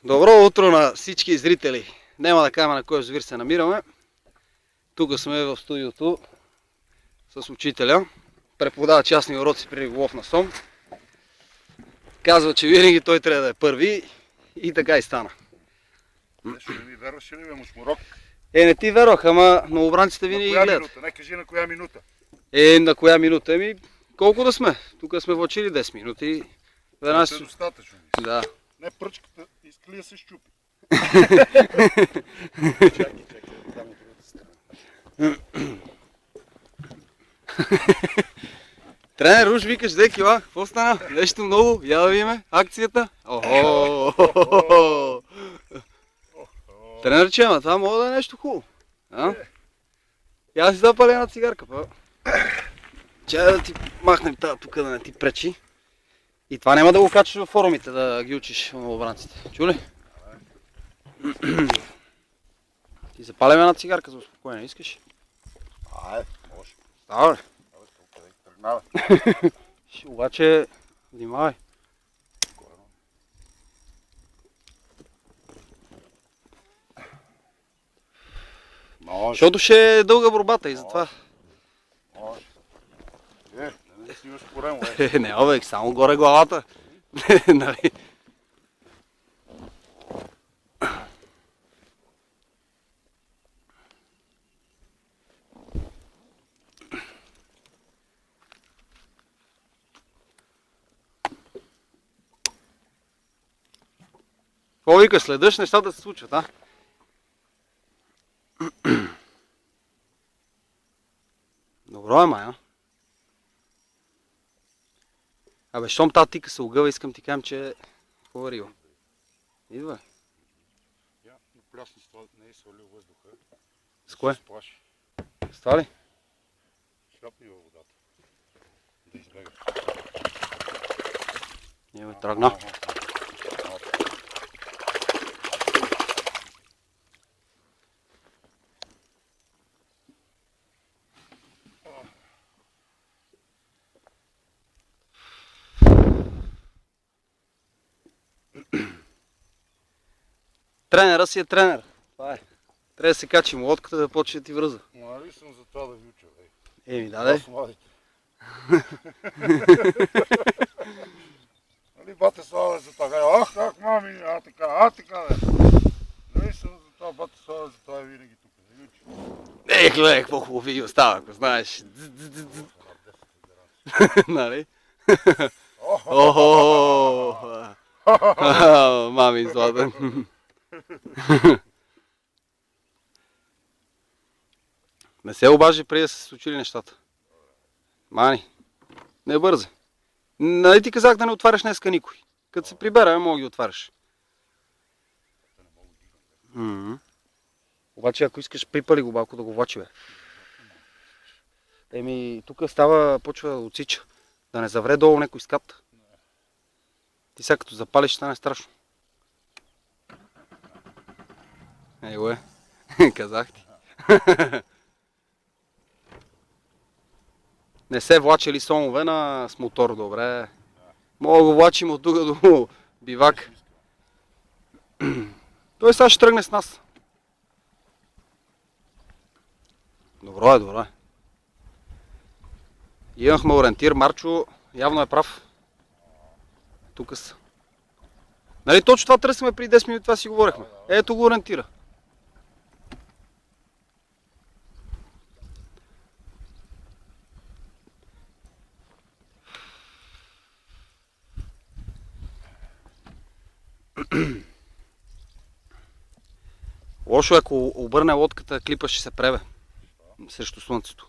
Добро утро на всички зрители. Няма да кажем на кой язовир се намираме. Тук сме в студиото с учителя. Преподава частни уроци при риболов на сом. Казва, че винаги той трябва да е първи и така и стана. Нещо не ми вярваше ли, бе, мушмурок? Не ти вервах, ама новобранците винаги гледат. На коя минута? Не кажи на коя минута. На коя минута? Колко да сме? Тук сме влачили 10 минути. Това е достатъчно. Да. Не, пръчката иска ли да се щупи? Чакай, там от другата страна. Тренер, уж викаш 2 кила. Какво стана? Нещо много? Я да видим акцията. Охо! Тренер, че ама това мога да е нещо хубаво. Я си запаля една цигарка, па. Чай да ти махнем тази тук да не ти пречи. И това няма да го качиш във форумите, да ги учиш новобранците. Чули? Ти запаляме една цигарка за успокоение, искаш? Може. Става ли? Къде тръгнава? Обаче, внимавай. Защото ще е дълга борбата и затова. Може. Не си имаш корем, Не, бе, само горе главата. Нали? Какво вика, следиш нещата се случват, а? Добро е, май, а? Абе, щом тази тика се огъва, искам ти кажем, че е хубава риба. Идва. Плясни не е свалил въздуха. С кое? Сплаши. С това ли? Шляпни във водата. Да избега. Бе, тръгна. Тренера си е тренер. Това е. Трябва да се качим лодката да почне да ти връза. Нали съм за това да ви уча, Да. Нали бате Слава за така, ах, мами, така, бе. Нали съм за това, бате Слава за това винаги тук, да ви уча. Гледай, какво хубаво видео става, ако знаеш. Нали? Охо! Мами, Златан. Не се обажи преди да са се случили нещата. Мани, не бързи. Нали ти казах да не отваряш днеска никой. Като се прибера, мога да ги отваряш. Обаче ако искаш, припали го малко да го влачи, бе. Тук почва да отсича. Да не завре долу някой скат. Ти сега като запалиш, ще стане страшно. Казах ти. Не се влачили сомове с мотор, добре. Мога да го влачим от тук до бивак. Той сега ще тръгне с нас. Добро е. Имахме ориентир, Марчо явно е прав. Тук са. Нали точно това търсиме преди 10 минути, това си говорихме. Ето го ориентира. Лошо е, ако обърне лодката, клипа ще се пребе срещу слънцето.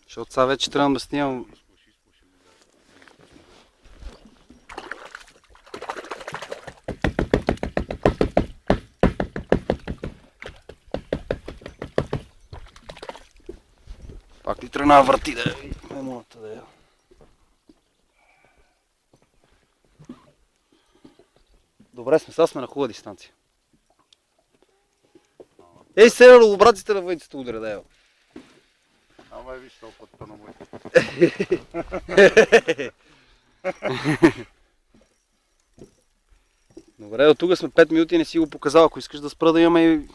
Защото сега вече трябва да снимам. Пак ли тръгна да върти, да е. Добре сме, сега сме на хубава дистанция. Сега лобраците на въйцата удря, да е. Ама виж опътта на моите. Добре, от тук сме 5 минути и не си го показал. Ако искаш да спра да имаме и...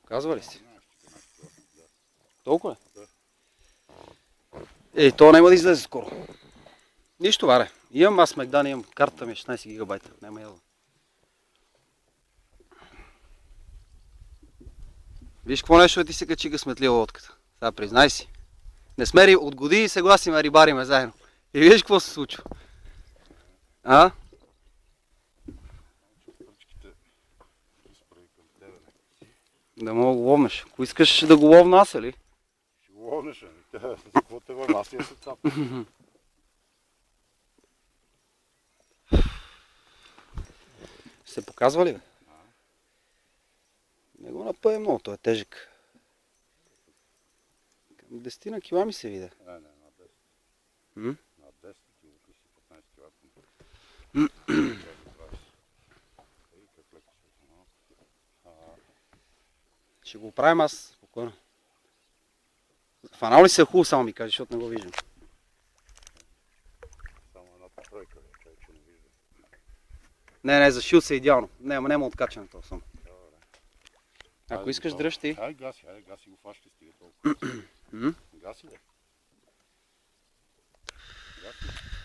Казва ли си? Толкова е? Ей, то няма да излезе скоро. Нищо, варе. Имам аз Мегдан, имам картата ми 16 гигабайта. Няма ядо. Виж какво нещо ти се качи късметлива лодката. Сега признай си. Не сме от години съгласим, а рибариме заедно. И виж какво се случва. А? Да мога го ловнеш. Ако искаш да го ловна аз, ли? Ще го ловнеш, за какво те върна, аз си я се цапа. Се показва ли, бе? Не го напъе много, той е тежък. Към 10 на кила ми се видя. Не, над 10. Над 10 кила, 15 кила. Ще го правим аз спокойно. Фанал ли се е хубаво, само ми кажи, защото не го виждам. Само едната тройка, че не виждам. Не, зашил се идеално. Няма откачане това само. Ако искаш дръж ти. Хайде гаси го фащи, стига толкова. Гаси, бе. Гаси.